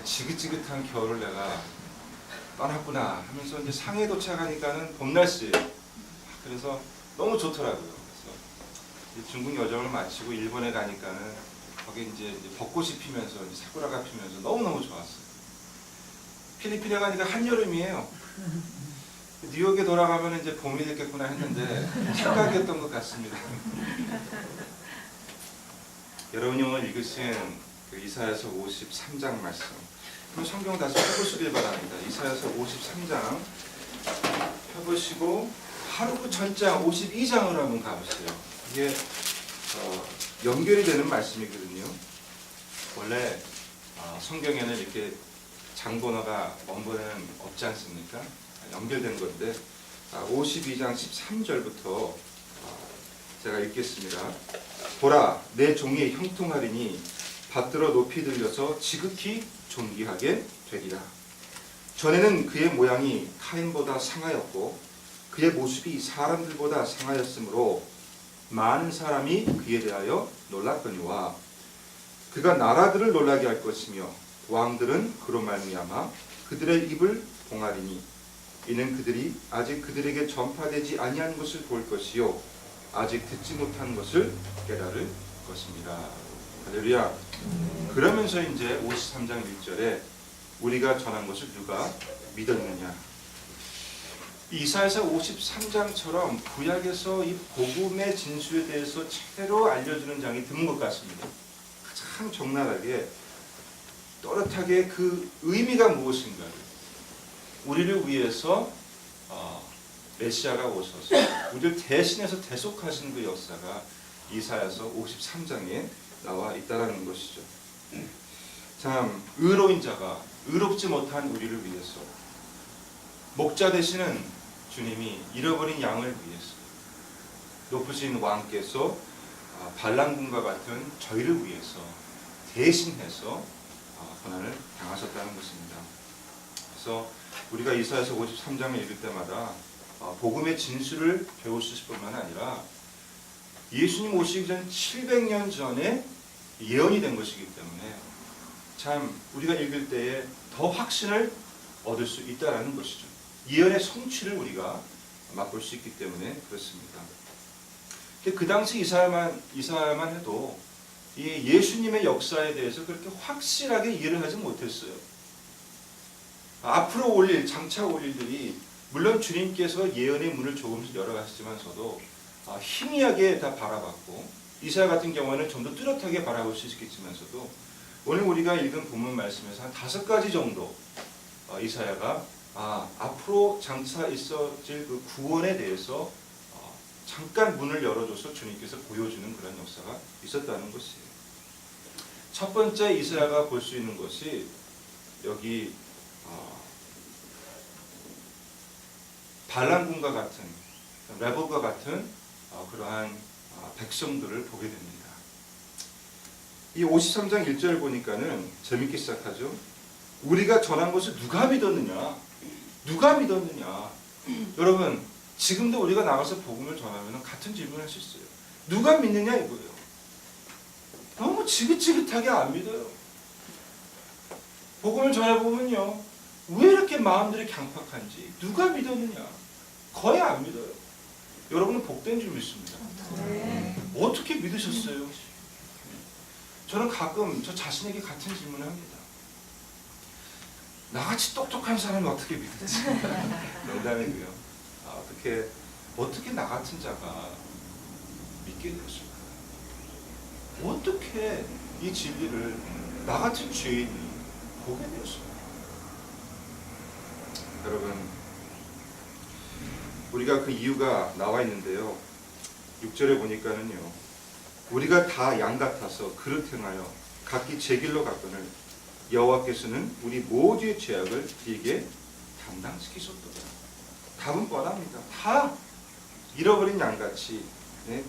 지긋지긋한 겨울을 내가 떠났구나 하면서 이제 상해에 도착하니까는 봄 날씨. 그래서 너무 좋더라고요. 그래서 중국 여정을 마치고 일본에 가니까는 거기 이제 벚꽃이 피면서 이제 사쿠라가 피면서 너무너무 좋았어요. 필리핀에 가니까 한여름이에요. 뉴욕에 돌아가면 이제 봄이 됐겠구나 했는데 착각이었던 것 같습니다. 여러분이 오늘 읽으신 그 이사야서 53장 말씀, 그럼 성경 다시 펴보시길 바랍니다. 이사야서 53장 펴보시고 바로 그 전장 52장으로 한번 가보세요. 이게 연결이 되는 말씀이거든요. 원래 성경에는 이렇게 장번호가 원본에는 없지 않습니까? 연결된 건데 52장 13절부터 제가 읽겠습니다. 보라, 내 종이 형통하리니 받들어 높이 들려서 지극히 존귀하게 되리라. 전에는 그의 모양이 타인보다 상하였고 그의 모습이 사람들보다 상하였으므로 많은 사람이 그에 대하여 놀랐거니와 그가 나라들을 놀라게 할 것이며 왕들은 그로 말미암아 그들의 입을 봉하리니 이는 그들이 아직 그들에게 전파되지 아니한 것을 볼 것이요 아직 듣지 못한 것을 깨달을 것입니다. 할렐루야. 그러면서 이제 53장 1절에 우리가 전한 것을 누가 믿었느냐. 이사야서 53장처럼 구약에서 이 복음의 진수에 대해서 제대로 알려주는 장이 드문 것 같습니다. 가장 적나라하게 또렷하게 그 의미가 무엇인가를 우리를 위해서 메시아가 오셔서 우리를 대신해서 대속하신 그 역사가 이사야서 53장에 나와 있다라는 것이죠. 참 의로운 자가 의롭지 못한 우리를 위해서 목자 되시는 주님이 잃어버린 양을 위해서 높으신 왕께서 발람군과 같은 저희를 위해서 대신해서 고난을 당하셨다는 것입니다. 그래서 우리가 이사야서 53장을 읽을 때마다 복음의 진수를 배우실 뿐만 아니라 예수님 오시기 전 700년 전에 예언이 된 것이기 때문에 참 우리가 읽을 때에 더 확신을 얻을 수 있다는 것이죠. 예언의 성취를 우리가 맛볼 수 있기 때문에 그렇습니다. 그 당시 이사야만 해도 이 예수님의 역사에 대해서 그렇게 확실하게 이해를 하지 못했어요. 앞으로 장차 올 일들이 물론 주님께서 예언의 문을 조금씩 열어가시지만서도 희미하게 다 바라봤고 이사야 같은 경우에는 좀 더 뚜렷하게 바라볼 수 있겠지만서도 오늘 우리가 읽은 본문 말씀에서 한 5가지 정도 이사야가 앞으로 장차 있어질 그 구원에 대해서 잠깐 문을 열어줘서 주님께서 보여주는 그런 역사가 있었다는 것이에요. 첫 번째 이사야가 볼 수 있는 것이 여기 발람군과 같은 레볼과 같은 그러한 백성들을 보게 됩니다. 이 53장 1절 보니까는 재밌게 시작하죠. 우리가 전한 것을 누가 믿었느냐? 누가 믿었느냐? 여러분 지금도 우리가 나가서 복음을 전하면 같은 질문을 할 수 있어요. 누가 믿느냐 이거예요. 너무 지긋지긋하게 안 믿어요. 복음을 전해보면요. 왜 이렇게 마음들이 강팍한지 누가 믿었느냐? 거의 안 믿어요. 여러분은 복된 줄 믿습니다. 어떻게 믿으셨어요? 저는 가끔 저 자신에게 같은 질문을 합니다. 나같이 똑똑한 사람이 어떻게 믿을지. 농담이고요. 어떻게 나 같은 자가 믿게 되었을까? 어떻게 이 진리를 나 같은 죄인이 보게 되었을까? 여러분, 우리가 그 이유가 나와 있는데요. 6절에 보니까는요. 우리가 다 양 같아서 그릇 행하여 각기 제 길로 갔거늘 여호와께서는 우리 모두의 죄악을 그에게 담당시키셨도다. 답은 뻔합니다. 다 잃어버린 양같이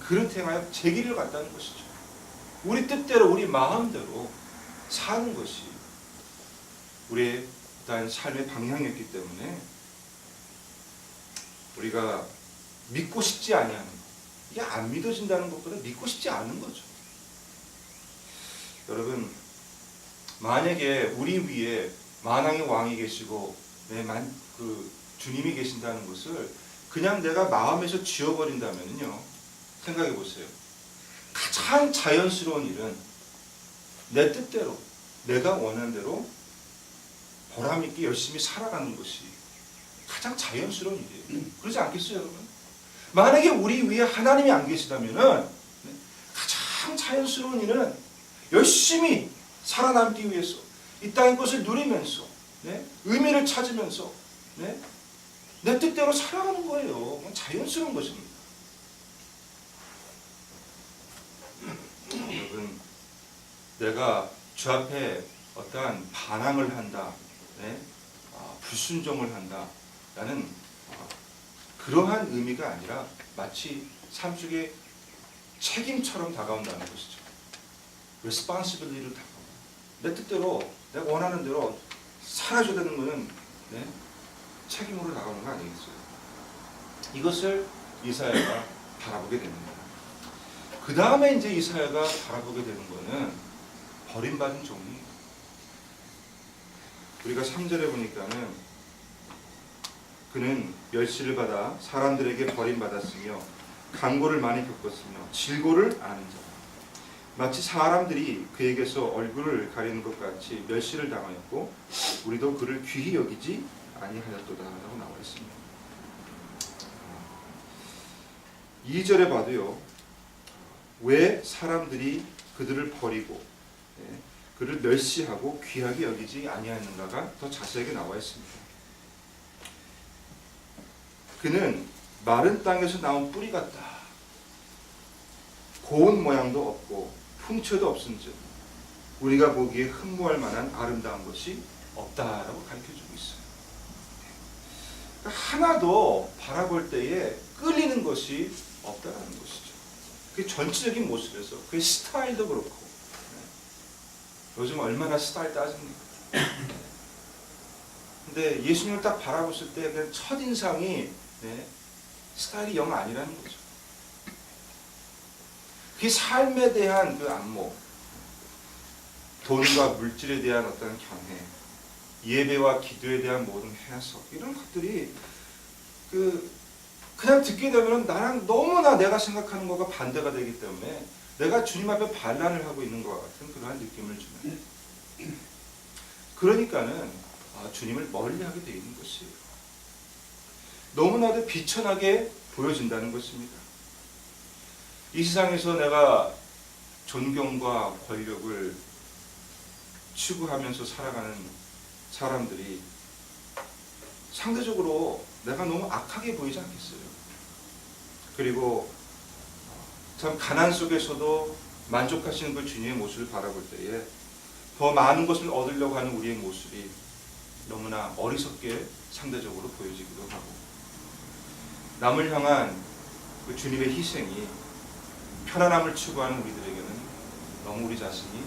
그릇 행하여 제 길을 갔다는 것이죠. 우리 뜻대로 우리 마음대로 사는 것이 우리의 일단 삶의 방향이었기 때문에 우리가 믿고 싶지 아니하는 것, 이게 안 믿어진다는 것보다 믿고 싶지 않은 거죠. 여러분 만약에 우리 위에 만왕의 왕이 계시고 그 주님이 계신다는 것을 그냥 내가 마음에서 지워버린다면요, 생각해 보세요. 가장 자연스러운 일은 내 뜻대로, 내가 원하는 대로 보람있게 열심히 살아가는 것이 가장 자연스러운 일이에요. 그러지 않겠어요, 여러분? 만약에 우리 위에 하나님이 안 계시다면은 가장 자연스러운 일은 열심히 살아남기 위해서 이 땅의 것을 누리면서 의미를 찾으면서 내 뜻대로 살아가는 거예요. 자연스러운 것입니다. 여러분, 내가 주 앞에 어떠한 반항을 한다, 불순종을 한다라는 그러한 의미가 아니라 마치 삶 속에 책임처럼 다가온다는 것이죠. responsibility로 다가온다. 내 뜻대로 내가 원하는 대로 살아줘야 되는 것은 책임으로 다가오는 거 아니겠어요? 이것을 이사야가 바라보게 됩니다. 그 다음에 이제 이사야가 바라보게 되는 것은 버림받은 종이. 우리가 3절에 보니까는 그는 멸시를 받아 사람들에게 버림받았으며 강고를 많이 겪었으며 질고를 아는 자. 마치 사람들이 그에게서 얼굴을 가리는 것 같이 멸시를 당하였고 우리도 그를 귀히 여기지 아니하였도다 라고 나와 있습니다. 2절에 봐도요, 왜 사람들이 그들을 버리고 그를 멸시하고 귀하게 여기지 아니하였는가가 더 자세하게 나와 있습니다. 그는 마른 땅에서 나온 뿌리 같다. 고운 모양도 없고 풍채도 없은즉 우리가 보기에 흠모할 만한 아름다운 것이 없다라고 가르쳐주고 있어요. 그러니까 하나도 바라볼 때에 끌리는 것이 없다라는 것이죠. 그 전체적인 모습에서 그 스타일도 그렇고, 요즘 얼마나 스타일 따집니까? 근데 예수님을 딱 바라봤을 때 그냥 첫인상이 스타일이 영 아니라는 거죠. 그 삶에 대한 그 안목, 돈과 물질에 대한 어떤 견해, 예배와 기도에 대한 모든 해석, 이런 것들이 그냥 듣게 되면 나랑 너무나 내가 생각하는 것과 반대가 되기 때문에 내가 주님 앞에 반란을 하고 있는 것 같은 그러한 느낌을 주는. 그러니까는 주님을 멀리하게 되어 있는 것이에요. 너무나도 비천하게 보여진다는 것입니다. 이 세상에서 내가 존경과 권력을 추구하면서 살아가는 사람들이 상대적으로 내가 너무 악하게 보이지 않겠어요? 그리고 참 가난 속에서도 만족하시는 그 주님의 모습을 바라볼 때에 더 많은 것을 얻으려고 하는 우리의 모습이 너무나 어리석게 상대적으로 보여지기도 하고, 남을 향한 그 주님의 희생이 편안함을 추구하는 우리들에게는 너무 우리 자신이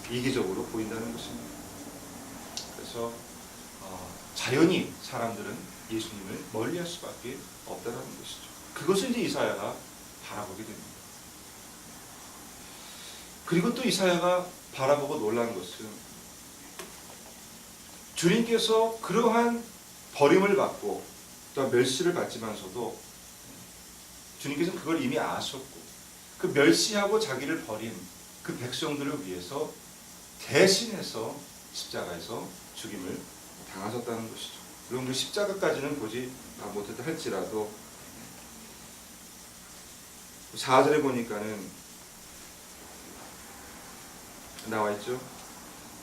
이기적으로 보인다는 것입니다. 그래서 자연히 사람들은 예수님을 멀리할 수밖에 없다는 것이죠. 그것을 이제 이사야가 바라보게 됩니다. 그리고 또 이사야가 바라보고 놀란 것은 주님께서 그러한 버림을 받고 또 멸시를 받지만서도 주님께서는 그걸 이미 아셨고 그 멸시하고 자기를 버린 그 백성들을 위해서 대신해서 십자가에서 죽임을 당하셨다는 것이죠. 물론 그 십자가까지는 보지 못했다 할지라도 4절에 보니까는 나와 있죠.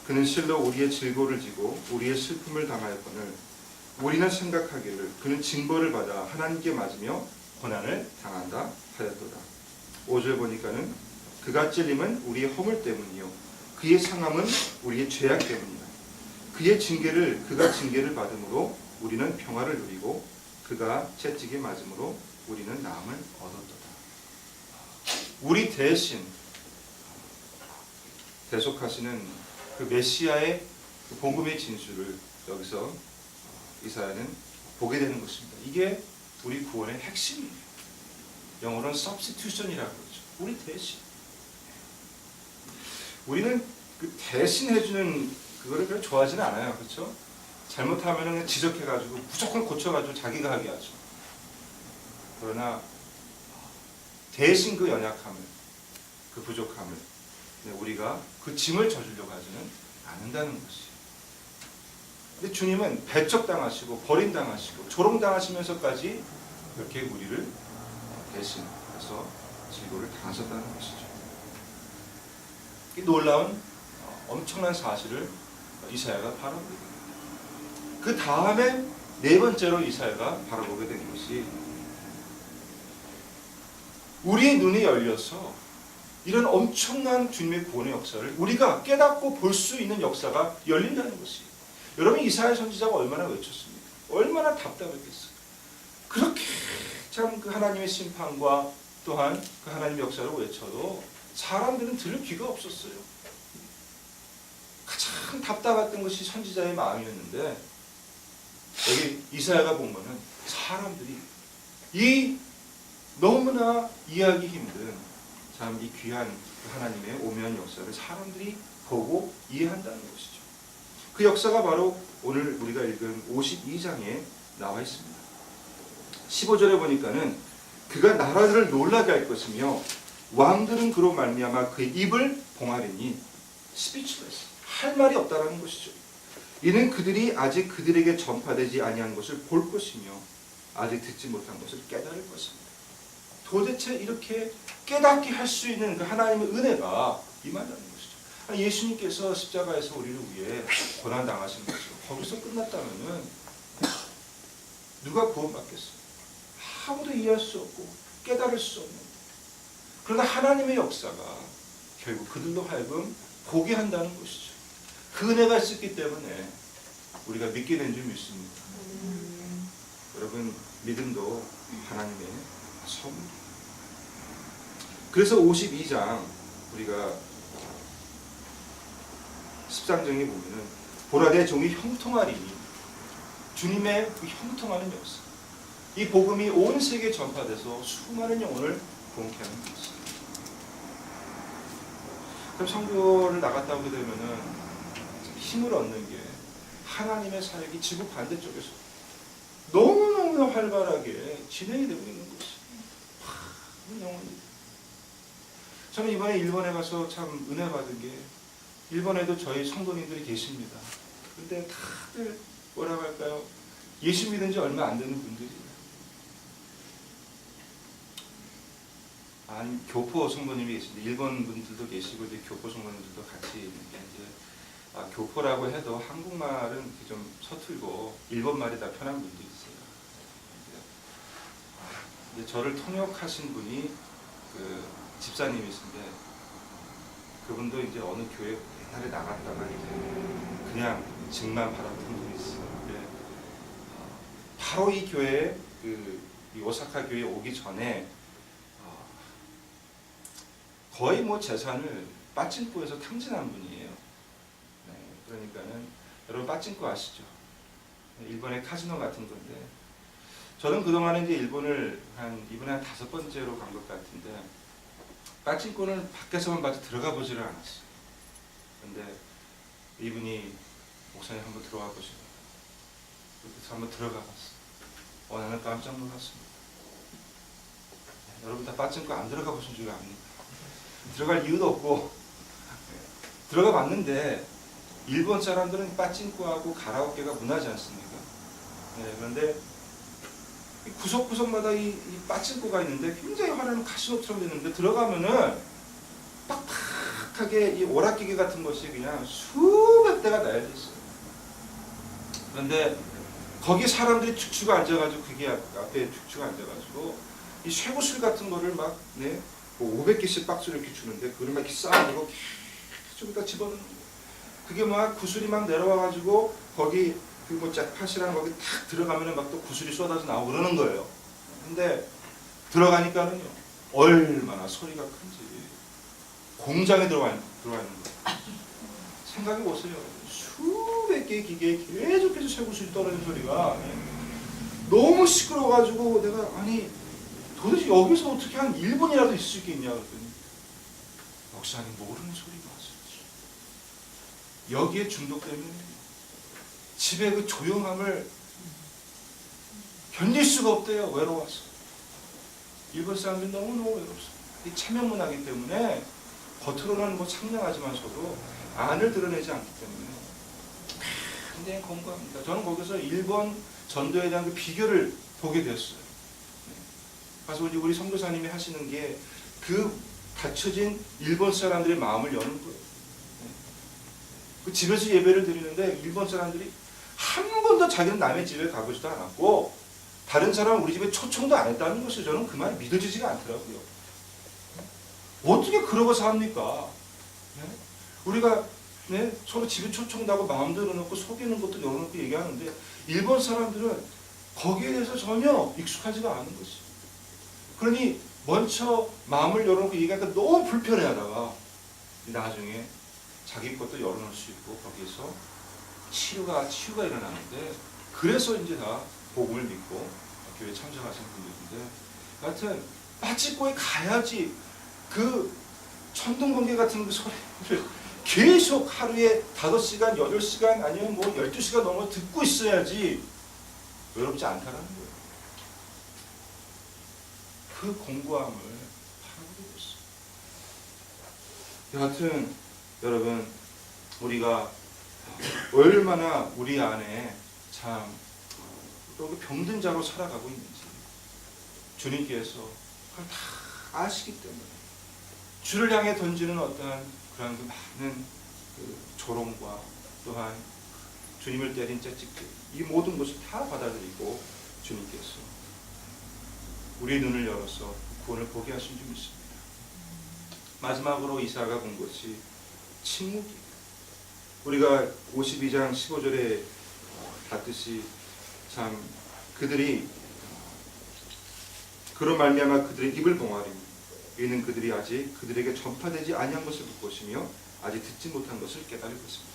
그는 실로 우리의 질고를 지고 우리의 슬픔을 당하였거늘 우리는 생각하기를 그는 징벌을 받아 하나님께 맞으며 고난을 당한다 하였도다. 5절 보니까는 그가 찔림은 우리의 허물 때문이요 그의 상함은 우리의 죄악 때문이다. 그가 징계를 받음으로 우리는 평화를 누리고 그가 채찍에 맞음으로 우리는 나음을 얻었도다. 우리 대신 대속하시는 그 메시아의 그 복음의 진수를 여기서 이사야는 보게 되는 것입니다. 이게 우리 구원의 핵심이에요. 영어로는 substitution이라고 그러죠. 우리 대신. 우리는 그 대신해주는 그거를 별로 좋아하지는 않아요. 그렇죠? 잘못하면 그냥 지적해가지고 무조건 고쳐가지고 자기가 하게 하죠. 그러나 대신 그 연약함을, 그 부족함을 우리가 그 짐을 져주려고 하지는 않는다는 것이에요. 근데 주님은 배척당하시고 버림당하시고 조롱당하시면서까지 이렇게 우리를 대신해서 질고를 당하셨다는 것이죠. 이 놀라운 엄청난 사실을 이사야가 바라보게 됩니다. 그 다음에 네 번째로 이사야가 바라보게 된 것이 우리의 눈이 열려서 이런 엄청난 주님의 구원의 역사를 우리가 깨닫고 볼 수 있는 역사가 열린다는 것이에요. 여러분 이사야 선지자가 얼마나 외쳤습니까? 얼마나 답답했겠어요. 그렇게 참 그 하나님의 심판과 또한 그 하나님의 역사를 외쳐도 사람들은 들을 귀가 없었어요. 가장 답답했던 것이 선지자의 마음이었는데 여기 이사야가 보면은 사람들이 이 너무나 이해하기 힘든 참 이 귀한 하나님의 오묘한 역사를 사람들이 보고 이해한다는 것이죠. 그 역사가 바로 오늘 우리가 읽은 52장에 나와 있습니다. 15절에 보니까는 그가 나라들을 놀라게 할 것이며 왕들은 그로 말미암아 그의 입을 봉하리니 스피치레스 할 말이 없다라는 것이죠. 이는 그들이 아직 그들에게 전파되지 아니한 것을 볼 것이며 아직 듣지 못한 것을 깨달을 것입니다. 도대체 이렇게 깨닫게 할 수 있는 그 하나님의 은혜가 임한다는 것이죠. 예수님께서 십자가에서 우리를 위해 고난 당하신 것이죠. 거기서 끝났다면은 누가 구원받겠어요? 아무도 이해할 수 없고 깨달을 수 없는. 그러나 하나님의 역사가 결국 그들로 하여금 보게 한다는 것이죠. 그 은혜가 있었기 때문에 우리가 믿게 된 줄 믿습니다. 여러분 믿음도 하나님의 선물. 그래서 52장 우리가 13장에 보면은 보라 내 종이 형통하리니 주님의 그 형통하는 역사. 이 복음이 온 세계에 전파돼서 수많은 영혼을 구원케 하는 것입니다. 그럼 선교를 나갔다 오게 되면은 힘을 얻는 게 하나님의 사역이 지구 반대쪽에서 너무너무 활발하게 진행이 되고 있는 것이 많은 영혼이. 저는 이번에 일본에 가서 참 은혜 받은 게 일본에도 저희 성도님들이 계십니다. 근데 다들 뭐라고 할까요? 예수 믿은 지 얼마 안 되는 분들이에요. 아니 교포 성도님이 계신데 일본 분들도 계시고 이제 교포 성도님들도 같이 있는 게 이제 교포라고 해도 한국말은 좀 서툴고 일본말이 다 편한 분도 있어요. 이제 저를 통역하신 분이 그 집사님이신데 그분도 이제 어느 교회 옛날에 나갔다가 이제 그냥 직만 바라본 분이 있어요. 바로 이 교회에 이 오사카 교회에 오기 전에 거의 뭐 재산을 빠찡코에서 탕진한 분이에요. 네, 그러니까는 여러분 빠찡코 아시죠? 일본의 카지노 같은 건데 저는 그동안에 이제 일본을 이번에 한 5번째로 간 것 같은데 빠찡코는 밖에서만 봐도 들어가 보지를 않았어요. 근데 이분이 목사님 한번 들어가 보시고 그래서 한번 들어가 봤어요. 나는 깜짝 놀랐습니다. 여러분 다 빠찡코 안 들어가 보신 줄 압니까? 들어갈 이유도 없고 들어가 봤는데 일본 사람들은 빠찡코하고 가라오케가 문화지 않습니까? 네, 그런데 구석구석마다 이 빠찡코가 있는데 굉장히 화려한 카시노처럼 있는데 들어가면은 빡빡하게 이 오락기계 같은 것이 그냥 수백 대가 나열돼 있어요. 그런데 거기 사람들이 축축 앉아가지고 그게 앞에 축축 앉아가지고 이 쇠구슬 같은 거를 막 뭐 500개씩 박스를 이렇게 주는데 그걸 막 이렇게 쌓아두고 계속 다 집어넣는 거예요. 그게 막 구슬이 막 내려와가지고 거기 그 뭐 잭팟이라는 거기 탁 들어가면은 막 또 구슬이 쏟아져 나오고 그러는 거예요. 근데 들어가니까는요 얼마나 소리가 큰지 공장에 들어와 있는 거예요. 생각해 보세요. 수백 개의 기계에 계속해서 쇠구슬이 떨어지는 소리가 너무 시끄러워가지고 내가 아니 도대체 여기서 어떻게 한 1분이라도 있을 수 있겠냐 그랬더니 목사님 모르는 소리가 왔었지. 여기에 중독되면 집에 그 조용함을 견딜 수가 없대요. 외로워서. 일본 사람들이 너무너무 외롭습니다. 이 체면문화이기 때문에 겉으로는 뭐 상냥하지만서도 안을 드러내지 않기 때문에 굉장히 공부합니다. 저는 거기서 일본 전도에 대한 그 비결을 보게 됐어요. 그래서 우리 선교사님이 하시는 게 그 닫혀진 일본 사람들의 마음을 여는 거예요. 그 집에서 예배를 드리는데 일본 사람들이 한 번도 자기는 남의 집에 가보지도 않았고 다른 사람은 우리 집에 초청도 안 했다는 것을 저는 그 말이 믿어지지가 않더라고요. 어떻게 그러고 삽니까? 네? 우리가 서로 집에 초청도 하고 마음도 열어놓고 속이는 것도 열어놓고 얘기하는데 일본 사람들은 거기에 대해서 전혀 익숙하지가 않은 것이죠. 그러니 먼저 마음을 열어놓고 얘기하니까 너무 불편해하다가 나중에 자기 것도 열어놓을 수 있고 거기에서 치유가 일어나는데 그래서 이제 다 복음을 믿고 교회 참석하시는 분들인데 하여튼 빠지고에 가야지 그 천둥번개 같은 그 소리를 계속 하루에 5시간, 8시간 아니면 뭐 12시간 넘어 듣고 있어야지 외롭지 않다라는 거예요. 그 공고함을 파악하게 됐어요. 여하튼 여러분 우리가 얼마나 우리 안에 참 여기 병든 자로 살아가고 있는지 주님께서 그걸 다 아시기 때문에 주를 향해 던지는 어떠한 그런 그 많은 그 조롱과 또한 주님을 때린 채찍질 이 모든 것을 다 받아들이고 주님께서 우리의 눈을 열어서 구원을 보게 하신 줄 믿습니다. 마지막으로 이사야가 본 것이 침묵이에요. 우리가 52장 15절에 봤듯이 참 그들이 그로 말미암아 그들의 입을 봉하리니 이는 그들이 아직 그들에게 전파되지 아니한 것을 볼 것이며 아직 듣지 못한 것을 깨달을 것입니다.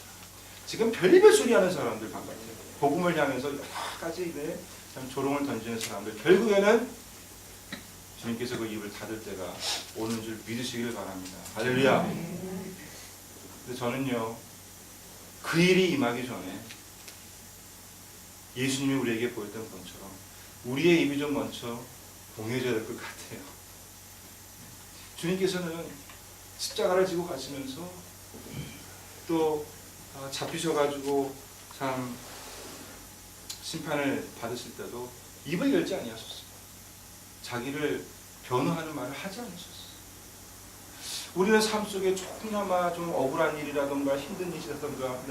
지금 별의별 소리 하는 사람들 바깥에 복음을 향해서 여러 가지 참 조롱을 던지는 사람들 결국에는 주님께서 그 입을 닫을 때가 오는 줄 믿으시기를 바랍니다. 할렐루야. 근데 저는요 그 일이 임하기 전에 예수님이 우리에게 보였던 것처럼 우리의 입이 좀 먼저 봉해져야 될 것 같아요. 주님께서는 십자가를 지고 가시면서 또 잡히셔가지고 참 심판을 받으실 때도 입을 열지 아니하셨어요. 자기를 변호하는 말을 하지 않으셨어요. 우리는 삶 속에 조금이나마 좀 억울한 일이라든가 힘든 일이라든가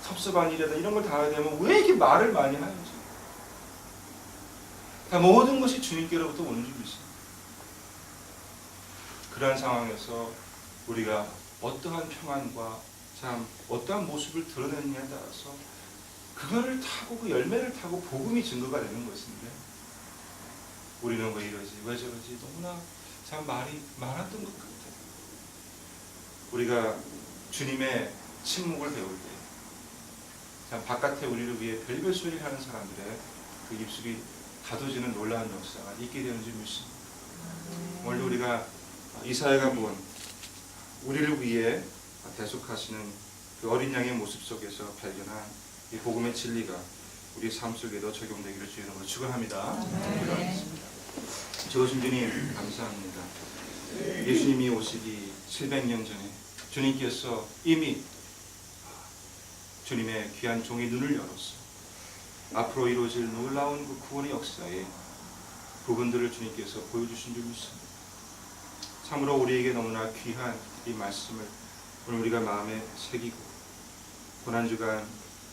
섭섭한 일이라든가 이런 걸 당하게 되면 왜 이렇게 말을 많이 하는지 다 모든 것이 주님께로부터 오는 줄 믿습니다. 그러한 상황에서 우리가 어떠한 평안과 참 어떠한 모습을 드러내느냐에 따라서 그거를 타고 그 열매를 타고 복음이 증거가 되는 것인데 우리는 왜 이러지 왜 저러지 너무나 참 말이 많았던 것 같아요. 우리가 주님의 침묵을 배울 때 참 바깥에 우리를 위해 별별 소리를 하는 사람들의 그 입술이 가둬지는 놀라운 역사가 있게 되는 줄 믿습니다. 오늘 우리가 이사야가 본 우리를 위해 대속하시는 그 어린 양의 모습 속에서 발견한 이 복음의 진리가 우리 삶 속에도 적용되기를 주의 이름으로 축원합니다. 기도하겠습니다. 좋으신 주님 감사합니다. 예수님이 오시기 700년 전에 주님께서 이미 주님의 귀한 종의 눈을 열었어. 앞으로 이루어질 놀라운 그 구원의 역사에 부분들을 주님께서 보여주신 줄 믿습니다. 참으로 우리에게 너무나 귀한 이 말씀을 오늘 우리가 마음에 새기고 고난주간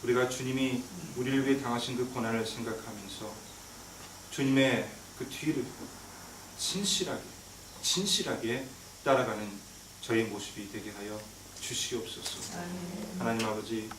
우리가 주님이 우리를 위해 당하신 그 고난을 생각하면서 주님의 그 뒤를 진실하게 따라가는 저의 모습이 되게 하여 주시옵소서. 하나님 아버지